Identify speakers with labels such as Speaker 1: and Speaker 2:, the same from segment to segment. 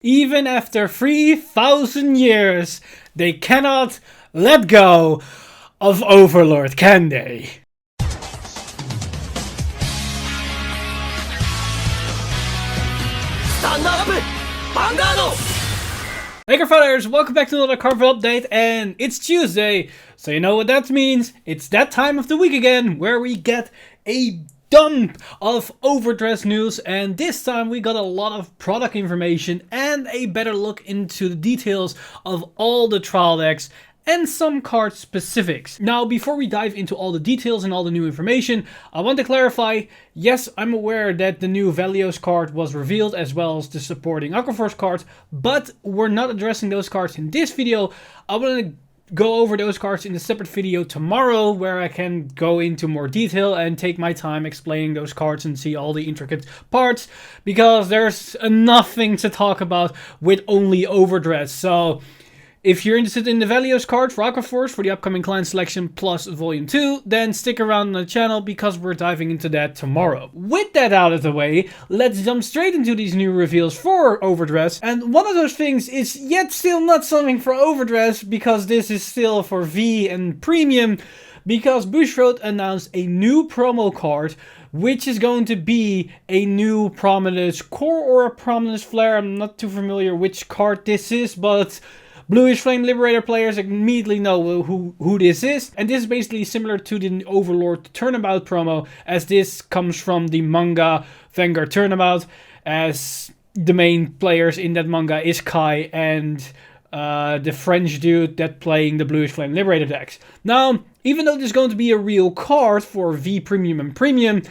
Speaker 1: Even after 3,000 years, they cannot let go of Overlord, can they?
Speaker 2: Stand up! Vanguard!
Speaker 1: Hey Cardfighters, welcome back to another Cardfight update, and it's Tuesday, so you know what that means. It's that time of the week again, where we get a dump of Overdress news, and this time we got a lot of product information and a better look into the details of all the trial decks and some card specifics. Now, before we dive into all the details and all the new information, I want to clarify, yes, I'm aware that the new Valios card was revealed as well as the supporting Aquaforce cards, but we're not addressing those cards in this video. I want to go over those cards in a separate video tomorrow where I can go into more detail and take my time explaining those cards and see all the intricate parts, because there's nothing to talk about with only Overdress. So if you're interested in the Valios card for Aquaforce for the upcoming Client Selection Plus Volume 2, then stick around on the channel because we're diving into that tomorrow. With that out of the way, let's jump straight into these new reveals for Overdress. And one of those things is yet still not something for Overdress, because this is still for V and Premium, because Bushrod announced a new promo card, which is going to be a new Prominence Core or a Prominence Flare. I'm not too familiar which card this is, but Bluish Flame Liberator players immediately know who this is. And this is basically similar to the Overlord Turnabout promo, as this comes from the manga Vanguard Turnabout, as the main players in that manga is Kai and the French dude that playing the Bluish Flame Liberator decks. Now, even though this is going to be a real card for V Premium and Premium,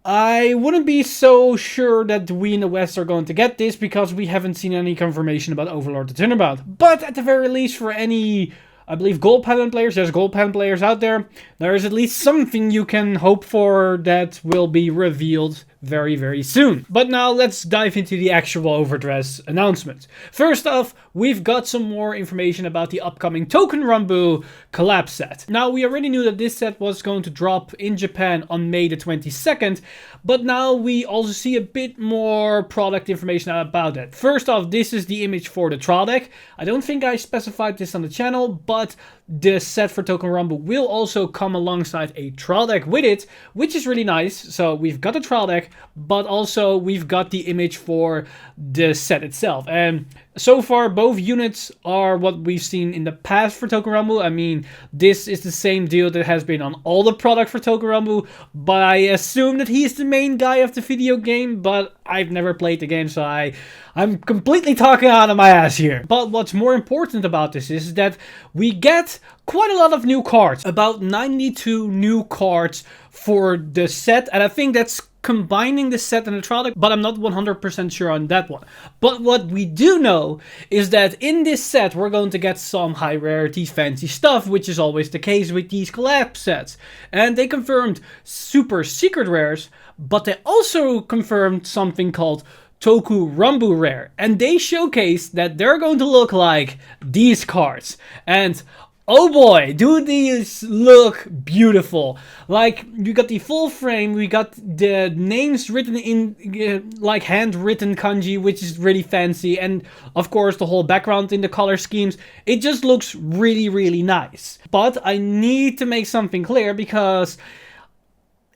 Speaker 1: I wouldn't be so sure that we in the West are going to get this, because we haven't seen any confirmation about Overlord the Turnabout. But at the very least, for any, I believe, gold pattern players, there's gold pattern players out there, there is at least something you can hope for that will be revealed very, very soon. But now let's dive into the actual Overdress announcement. First off, we've got some more information about the upcoming Token Rambu collab set. Now, we already knew that this set was going to drop in Japan on May the 22nd, but now we also see a bit more product information about that. First off, this is the image for the trial deck. I don't think I specified this on the channel, but the set for Token Rambu will also come alongside a trial deck with it, which is really nice. So we've got a trial deck, but also we've got the image for the set itself. And so far, both units are what we've seen in the past for Token Rambu. I mean, this is the same deal that has been on all the product for Token Rambu, but I assume that he's the main guy of the video game, but I've never played the game, so I'm completely talking out of my ass here. But what's more important about this is that we get quite a lot of new cards. About 92 new cards for the set, and I think that's combining the set and the trial deck, but I'm not 100% sure on that one. But what we do know is that in this set we're going to get some high rarity fancy stuff, which is always the case with these collab sets. And they confirmed super secret rares, but they also confirmed something called Toku Rambu Rare, and they showcased that they're going to look like these cards. And oh boy, do these look beautiful. Like, we got the full frame, we got the names written in like handwritten kanji, which is really fancy, and of course the whole background in the color schemes. It just looks really, really nice. But I need to make something clear, because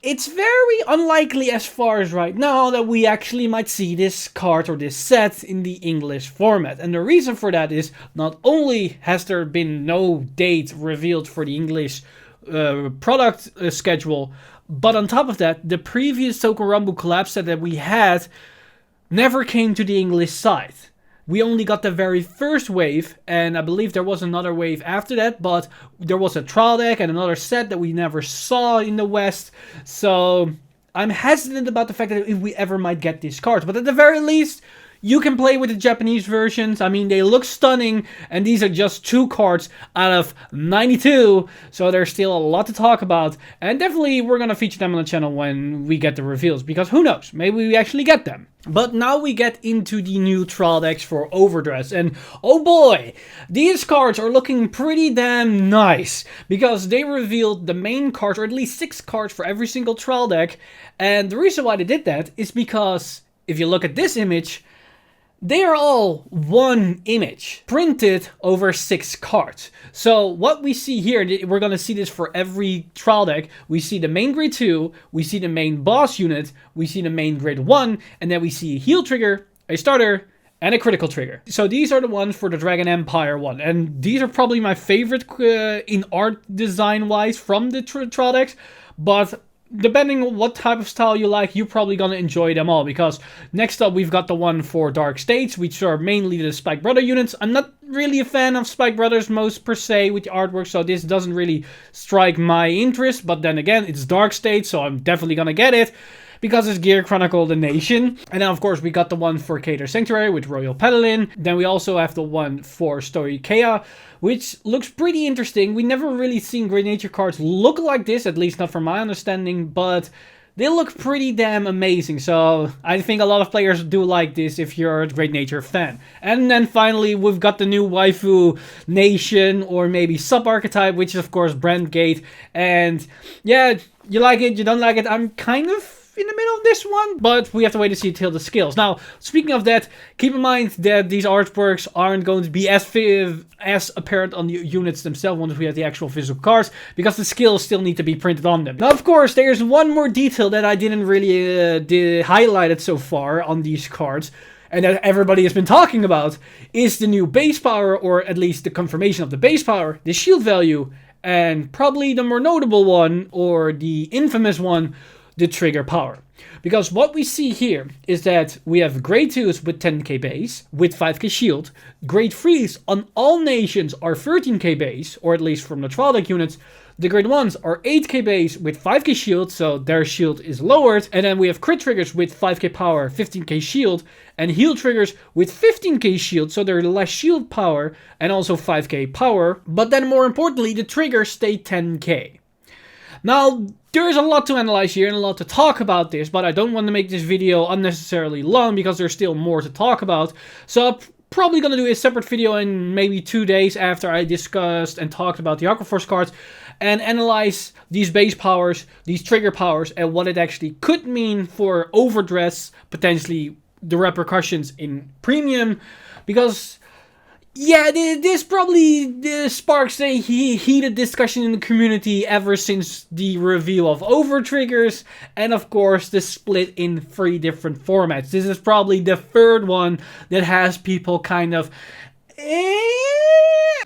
Speaker 1: it's very unlikely as far as right now that we actually might see this card or this set in the English format. And the reason for that is, not only has there been no date revealed for the English product schedule, but on top of that, the previous Token Rambu collab set that we had never came to the English side. We only got the very first wave, and I believe there was another wave after that, but there was a trial deck and another set that we never saw in the West. So I'm hesitant about the fact that if we ever might get these cards, but at the very least, you can play with the Japanese versions. I mean, they look stunning, and these are just 2 cards out of 92, so there's still a lot to talk about. And definitely we're gonna feature them on the channel when we get the reveals, because who knows, maybe we actually get them. But now we get into the new trial decks for Overdress, and oh boy, these cards are looking pretty damn nice, because they revealed the main cards, or at least 6 cards for every single trial deck. And the reason why they did that is because if you look at this image, they are all one image printed over 6 cards. So what we see here, we're going to see this for every trial deck. We see the main grade 2, we see the main boss unit, we see the main grade 1, and then we see a heal trigger, a starter, and a critical trigger. So these are the ones for the Dragon Empire one. And these are probably my favorite in art design wise from the trial decks. But depending on what type of style you like, you're probably gonna enjoy them all. Because next up we've got the one for Dark States, which are mainly the Spike Brother units. I'm not really a fan of Spike Brothers most per se with the artwork, so this doesn't really strike my interest. But then again, it's Dark States, so I'm definitely gonna get it, because it's Gear Chronicle the Nation. And then of course we got the one for Cater Sanctuary with Royal Paladin. Then we also have the one for Stoicheia, which looks pretty interesting. We never really seen Great Nature cards look like this, at least not from my understanding, but they look pretty damn amazing. So I think a lot of players do like this if you're a Great Nature fan. And then finally we've got the new waifu nation, or maybe sub-archetype, which is of course Brandgate. And yeah, you like it, you don't like it. I'm kind of in the middle of this one, but we have to wait to see till the skills. Now, speaking of that, keep in mind that these artworks aren't going to be as apparent on the units themselves once we have the actual physical cards, because the skills still need to be printed on them. Now, of course, there's one more detail that I didn't really highlight it so far on these cards, and that everybody has been talking about, is the new base power, or at least the confirmation of the base power, the shield value, and probably the more notable one, or the infamous one, the trigger power. Because what we see here is that we have grade 2s with 10k base with 5k shield. Grade 3s on all nations are 13k base, or at least from the trial deck units. The grade 1s are 8k base with 5k shield, so their shield is lowered. And then we have crit triggers with 5k power, 15k shield, and heal triggers with 15k shield, so they're less shield power and also 5k power. But then more importantly, the triggers stay 10k. Now, there is a lot to analyze here and a lot to talk about this, but I don't want to make this video unnecessarily long because there's still more to talk about. So I'm probably going to do a separate video in maybe 2 days after I discussed and talked about the Aquaforce cards and analyze these base powers, these trigger powers, and what it actually could mean for Overdress, potentially the repercussions in Premium, because yeah, this probably sparks a heated discussion in the community ever since the reveal of Overtriggers, and of course the split in 3 different formats. This is probably the 3rd one that has people kind of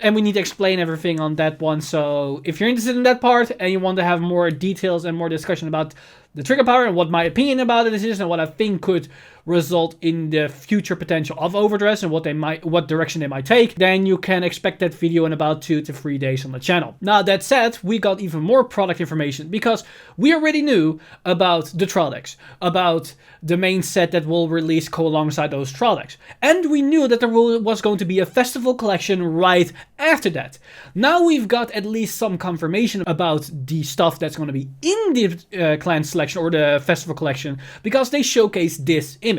Speaker 1: and we need to explain everything on that one. So if you're interested in that part and you want to have more details and more discussion about the trigger power and what my opinion about it is and what I think could result in the future potential of Overdress and what direction they might take, then you can expect that video in about 2 to 3 days on the channel. Now that said, we got even more product information because we already knew about the trial decks, about the main set that will release alongside those trial decks, and we knew that there was going to be a festival collection right after that. Now we've got at least some confirmation about the stuff that's going to be in the clan selection or the festival collection, because they showcase this image.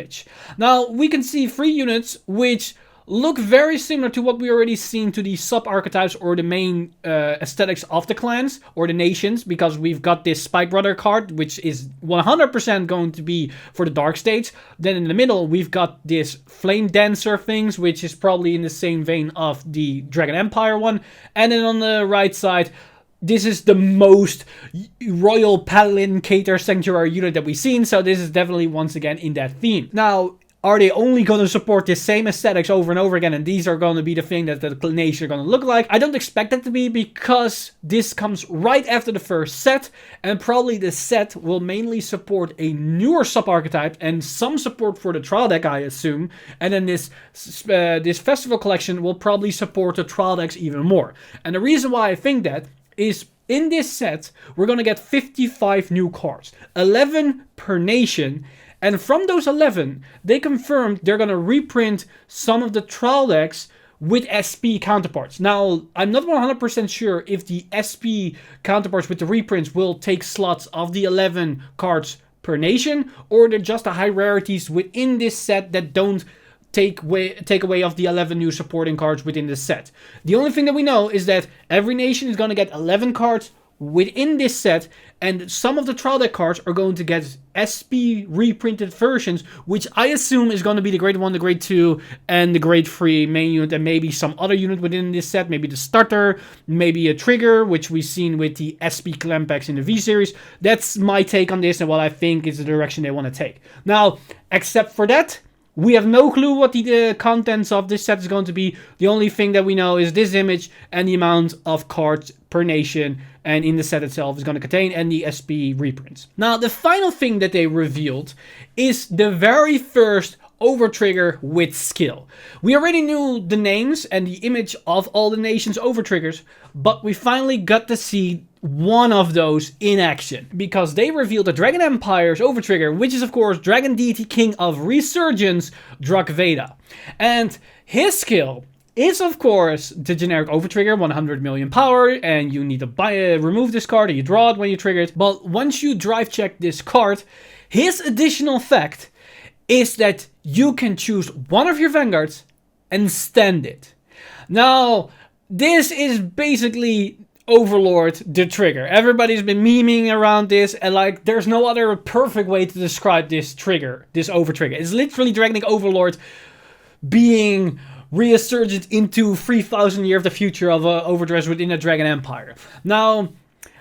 Speaker 1: Now we can see 3 units which look very similar to what we already seen to the sub-archetypes or the main aesthetics of the clans or the nations, because we've got this Spike Brother card which is 100% going to be for the Dark States. Then in the middle we've got this Flame Dancer things, which is probably in the same vein of the Dragon Empire one, and then on the right side this is the most Royal Paladin Cater Sanctuary unit that we've seen, so this is definitely once again in that theme. Now, are they only going to support the same aesthetics over and over again, and these are going to be the thing that the nation are going to look like? I don't expect that to be, because this comes right after the first set, and probably the set will mainly support a newer sub-archetype and some support for the trial deck, I assume, and then this festival collection will probably support the trial decks even more. And the reason why I think that is, in this set, we're going to get 55 new cards, 11 per nation, and from those 11, they confirmed they're going to reprint some of the trial decks with SP counterparts. Now, I'm not 100% sure if the SP counterparts with the reprints will take slots of the 11 cards per nation, or they're just the high rarities within this set that don't take away of the 11 new supporting cards within the set. The only thing that we know is that every nation is going to get 11 cards within this set, and some of the trial deck cards are going to get SP reprinted versions, which I assume is going to be the grade 1, the grade 2, and the grade 3 main unit, and maybe some other unit within this set, maybe the starter, maybe a trigger, which we've seen with the SP clan packs in the V-Series. That's my take on this and what I think is the direction they want to take. Now, except for that, we have no clue what the contents of this set is going to be. The only thing that we know is this image and the amount of cards per nation and in the set itself is going to contain, and the SP reprints. Now, the final thing that they revealed is the very first Overtrigger with skill. We already knew the names and the image of all the nations Overtriggers, but we finally got to see one of those in action, because they revealed the Dragon Empire's Overtrigger, which is of course Dragon Deity King of Resurgence, Drakveda. And his skill is of course the generic Overtrigger, 100 million power, and you need to remove this card, or you draw it when you trigger it. But once you drive check this card, his additional effect is that you can choose one of your Vanguards and stand it. Now, this is basically Overlord the trigger. Everybody's been memeing around this, and like, there's no other perfect way to describe this trigger, this Overtrigger. It's literally Dragon Overlord being resurgent into 3,000 years of the future of Overdress within the Dragon Empire. Now,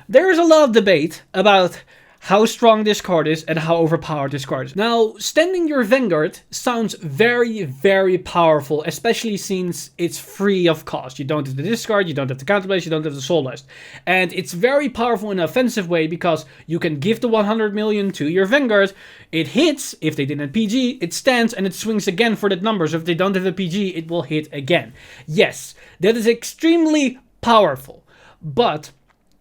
Speaker 1: there is a lot of debate about how strong this card is and how overpowered this card is. Now, standing your Vanguard sounds very, very powerful, especially since it's free of cost. You don't have to discard, you don't have to counterblast, you don't have to soul blast. And it's very powerful in an offensive way, because you can give the 100 million to your Vanguard, it hits, if they didn't PG, it stands and it swings again for that number. So if they don't have a PG, it will hit again. Yes, that is extremely powerful, but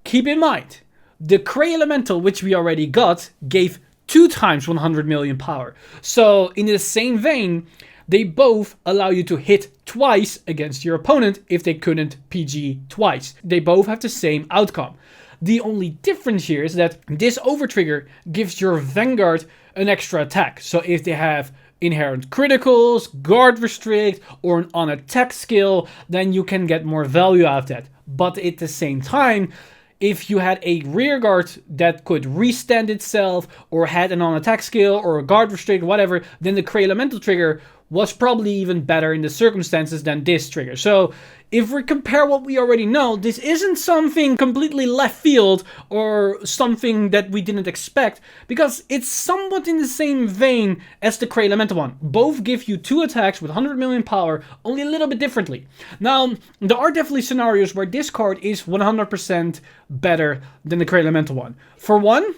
Speaker 1: keep in mind, the Cray Elemental, which we already got, gave 2 times 100 million power. So in the same vein, they both allow you to hit twice against your opponent if they couldn't PG twice. They both have the same outcome. The only difference here is that this Overtrigger gives your Vanguard an extra attack. So if they have inherent criticals, guard restrict, or an on-attack skill, then you can get more value out of that. But at the same time, if you had a rear guard that could restand itself, or had an on-attack skill, or a guard restrict, whatever, then the Cray Elemental trigger was probably even better in the circumstances than this trigger. So if we compare what we already know, this isn't something completely left field or something that we didn't expect, because it's somewhat in the same vein as the Cray Elemental one. Both give you 2 attacks with 100 million power, only a little bit differently. Now, there are definitely scenarios where this card is 100% better than the Cray Elemental one. For one,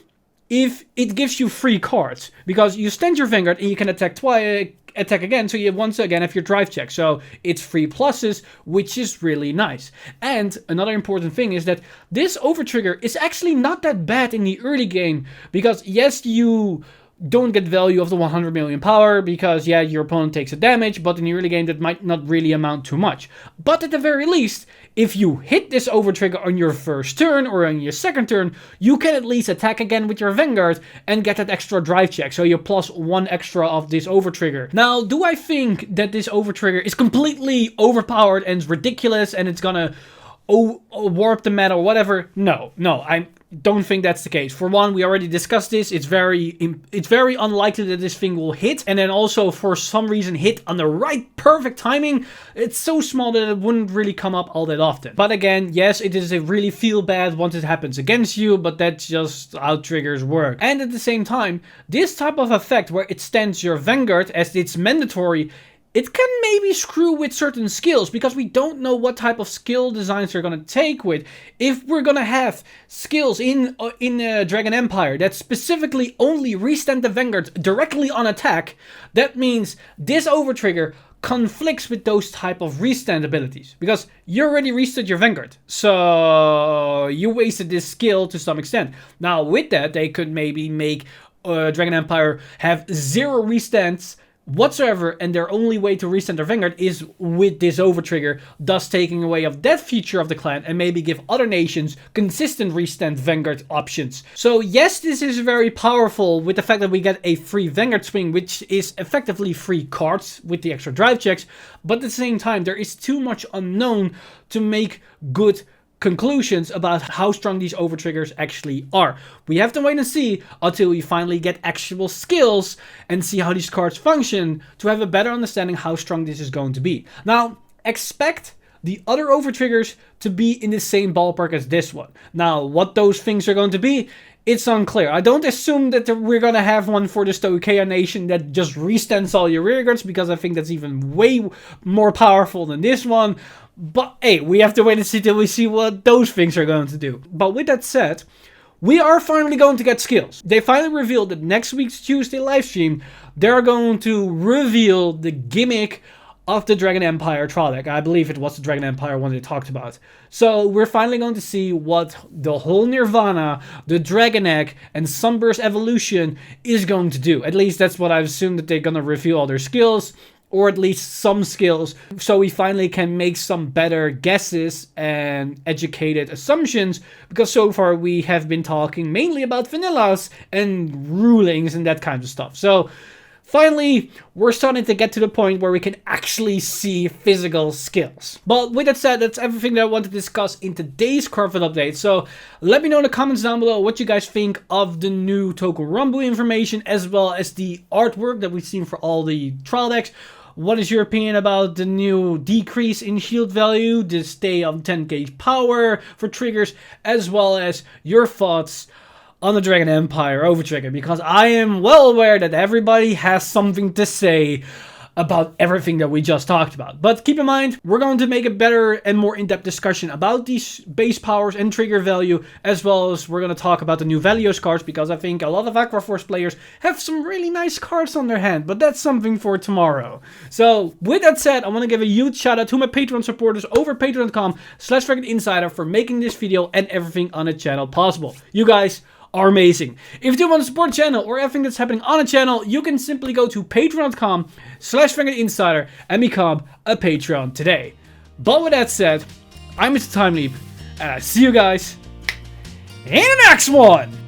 Speaker 1: if it gives you free cards, because you stand your Vanguard and you can attack twice, attack again, so you once again have your drive check. So it's free pluses, which is really nice. And another important thing is that this Overtrigger is actually not that bad in the early game, because yes, you don't get value of the 100 million power, because yeah, your opponent takes a damage, but in the early game that might not really amount to much. But at the very least, if you hit this Overtrigger on your first turn or on your second turn, you can at least attack again with your Vanguard and get that extra drive check. So you plus 1 extra of this Overtrigger. Now, do I think that this Overtrigger is completely overpowered and ridiculous and it's gonna warp the meta or whatever? No, I don't think that's the case. For one, we already discussed this. It's very unlikely that this thing will hit, and then also for some reason hit on the right perfect timing. It's so small that it wouldn't really come up all that often. But again, yes, it is a really feel bad once it happens against you, but that's just how triggers work. And at the same time, this type of effect where it stands your Vanguard as it's mandatory, it can maybe screw with certain skills, because we don't know what type of skill designs they're going to take with. If we're going to have skills in Dragon Empire that specifically only restand the Vanguard directly on attack, that means this Overtrigger conflicts with those type of restand abilities, because you already restood your Vanguard, so you wasted this skill to some extent. Now with that, they could maybe make Dragon Empire have 0 restands whatsoever, and their only way to restand their Vanguard is with this Overtrigger, thus taking away of that feature of the clan and maybe give other nations consistent restand Vanguard options. So yes, this is very powerful with the fact that we get a free Vanguard swing, which is effectively free cards with the extra drive checks, but at the same time there is too much unknown to make good conclusions about how strong these over triggers actually are. We have to wait and see until we finally get actual skills and see how these cards function to have a better understanding how strong this is going to be. Now, expect the other over triggers to be in the same ballpark as this one. Now, what those things are going to be, it's unclear. I don't assume that we're going to have one for the Stoicheia Nation that just restents all your rear guards, because I think that's even way more powerful than this one. But hey, we have to wait and see till we see what those things are going to do. But with that said, we are finally going to get skills. They finally revealed that next week's Tuesday livestream, they're going to reveal the gimmick of the Dragon Empire trial deck. I believe it was the Dragon Empire one they talked about. So we're finally going to see what the whole Nirvana, the Dragon Egg, and Sunburst Evolution is going to do. At least that's what I assume, that they're going to reveal all their skills, or at least some skills, so we finally can make some better guesses and educated assumptions, because so far we have been talking mainly about vanillas and rulings and that kind of stuff. So finally, we're starting to get to the point where we can actually see physical skills. But with that said, that's everything that I want to discuss in today's Cardfight update. So let me know in the comments down below what you guys think of the new Toku information, as well as the artwork that we've seen for all the trial decks. What is your opinion about the new decrease in shield value, the stay on 10 gauge power for triggers, as well as your thoughts on the Dragon Empire Overtrigger, because I am well aware that everybody has something to say about everything that we just talked about. But keep in mind, we're going to make a better and more in-depth discussion about these base powers and trigger value, as well as we're going to talk about the new Valios cards, because I think a lot of Aquaforce players have some really nice cards on their hand, but that's something for tomorrow. So with that said, I want to give a huge shout out to my Patreon supporters over patreon.com/VanguardInsider for making this video and everything on the channel possible. You guys are amazing. If you do want to support the channel or everything that's happening on the channel, you can simply go to patreon.com/VanguardInsider and become a Patreon today. But with that said, I'm Mr. Time Leap, and I see you guys in the next one!